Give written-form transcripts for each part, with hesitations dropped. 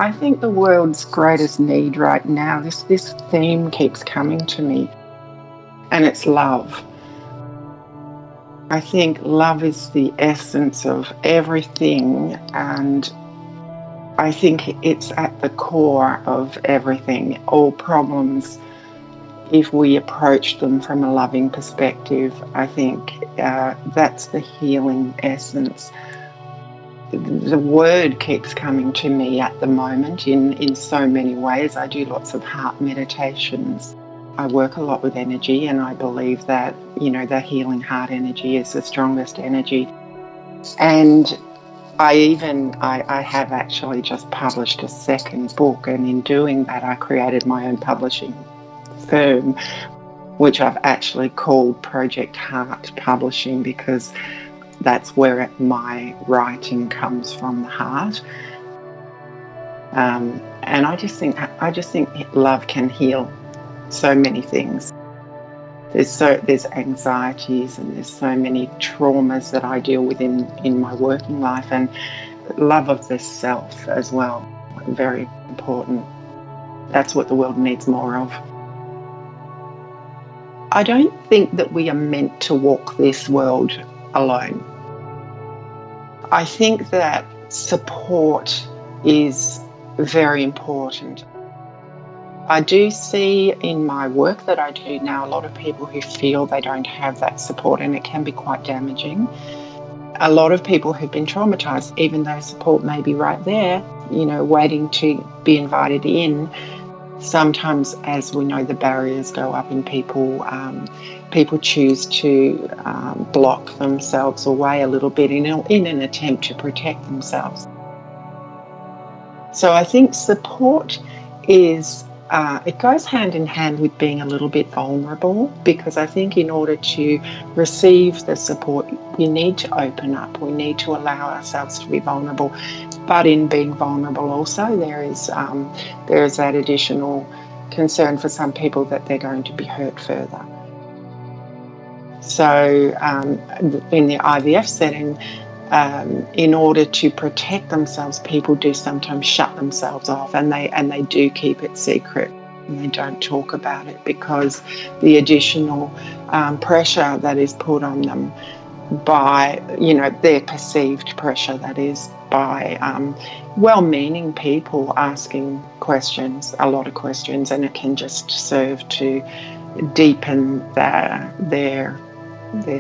I think the world's greatest need right now, this theme keeps coming to me, and it's love. I think love is the essence of everything, and I think it's at the core of everything. All problems, if we approach them from a loving perspective, I think that's the healing essence. The word keeps coming to me at the moment in so many ways. I do lots of heart meditations. I work a lot with energy, and I believe that, the healing heart energy is the strongest energy. And I have actually just published a second book, and in doing that I created my own publishing firm, which I've actually called Project Heart Publishing, because that's where my writing comes from, the heart. And I just think love can heal so many things. There's anxieties, and there's so many traumas that I deal with in my working life, and love of the self as well. Very important. That's what the world needs more of. I don't think that we are meant to walk this world alone. I think that support is very important. I do see in my work that I do now a lot of people who feel they don't have that support, and it can be quite damaging. A lot of people who've been traumatised, even though support may be right there, waiting to be invited in. Sometimes, as we know, the barriers go up, and people choose to block themselves away a little bit in an attempt to protect themselves. So I think support is, it goes hand in hand with being a little bit vulnerable, because I think in order to receive the support, we need to open up. We need to allow ourselves to be vulnerable. But in being vulnerable also, there is that additional concern for some people that they're going to be hurt further. So in the IVF setting, in order to protect themselves, people do sometimes shut themselves off, and they do keep it secret, and they don't talk about it, because the additional pressure that is put on them by, their perceived pressure, that is, by well-meaning people asking questions, a lot of questions, and it can just serve to deepen their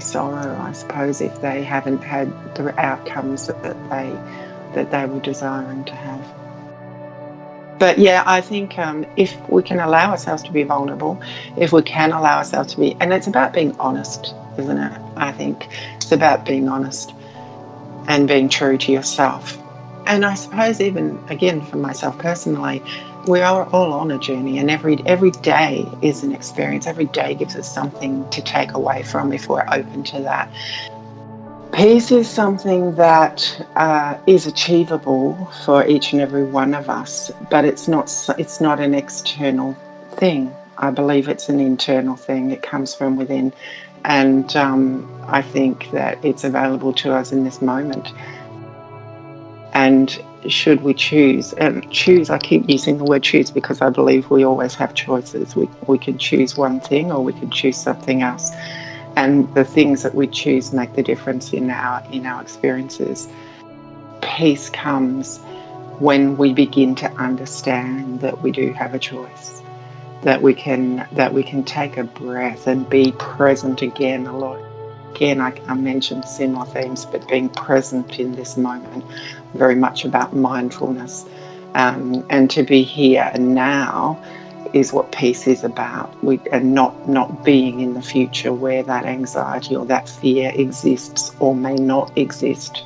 sorrow, I suppose, if they haven't had the outcomes that they were desiring to have. But yeah, I think if we can allow ourselves to be vulnerable, if we can allow ourselves to be, and it's about being honest, isn't it? I think it's about being honest and being true to yourself. And I suppose even, again, for myself personally, we are all on a journey, and every day is an experience. Every day gives us something to take away from, if we're open to that. Peace is something that is achievable for each and every one of us, but it's not an external thing. I believe it's an internal thing. It comes from within, and I think that it's available to us in this moment. And should we choose, I keep using the word choose because I believe we always have choices. We can choose one thing, or we can choose something else. And the things that we choose make the difference in our experiences. Peace comes when we begin to understand that we do have a choice, that we can take a breath and be present again a lot. Again, I mentioned similar themes, but being present in this moment, very much about mindfulness, and to be here and now is what peace is about. And not being in the future where that anxiety or that fear exists or may not exist,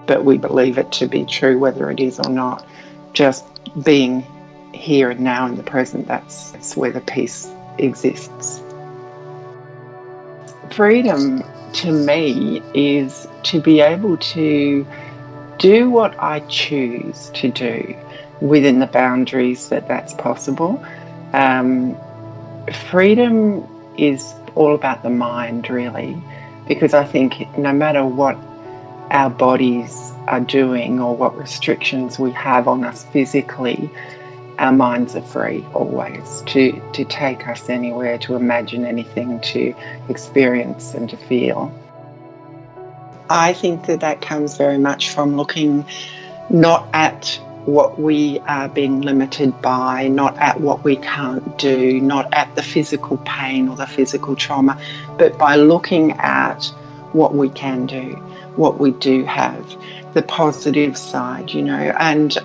but we believe it to be true whether it is or not. Just being here and now in the present, that's where the peace exists. Freedom to me is to be able to do what I choose to do within the boundaries that's possible. Freedom is all about the mind, really, because I think no matter what our bodies are doing or what restrictions we have on us physically, our minds are free always to take us anywhere, to imagine anything, to experience and to feel. I think that comes very much from looking not at what we are being limited by, not at what we can't do, not at the physical pain or the physical trauma, but by looking at what we can do, what we do have, the positive side, you know. And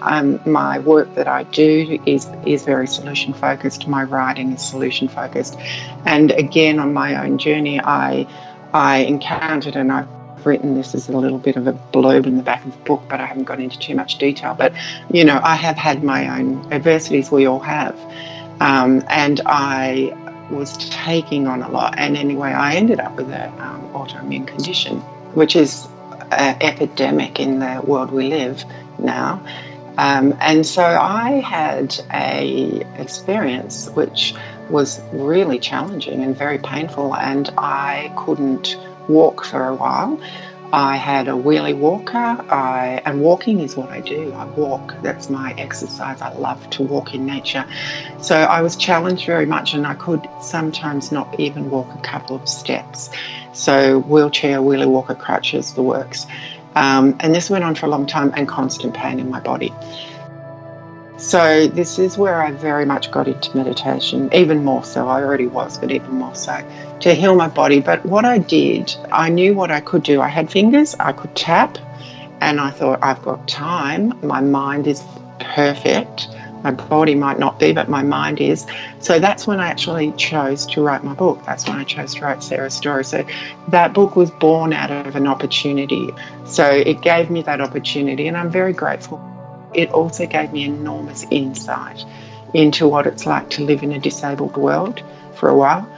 my work that I do is very solution focused. My writing is solution focused. And again, on my own journey, I encountered, and I've written this as a little bit of a blurb in the back of the book, but I haven't gone into too much detail. But, you know, I have had my own adversities, we all have. And I was taking on a lot. And anyway, I ended up with an autoimmune condition, which is an epidemic in the world we live now. And so I had a experience which was really challenging and very painful, and I couldn't walk for a while. I had a wheelie walker, and walking is what I do. I walk, that's my exercise. I love to walk in nature. So I was challenged very much, and I could sometimes not even walk a couple of steps. So wheelchair, wheelie walker, crutches, the works. And this went on for a long time, and constant pain in my body. So this is where I very much got into meditation, even more so. I already was, but even more so, to heal my body. But what I did, I knew what I could do. I had fingers, I could tap, and I thought, I've got time. My mind is perfect. My body might not be, but my mind is. So that's when I actually chose to write my book. That's when I chose to write Sarah's story. So that book was born out of an opportunity. So it gave me that opportunity, and I'm very grateful. It also gave me enormous insight into what it's like to live in a disabled world for a while.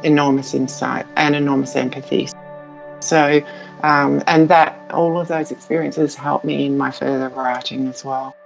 Enormous insight and enormous empathy. So, and that all of those experiences helped me in my further writing as well.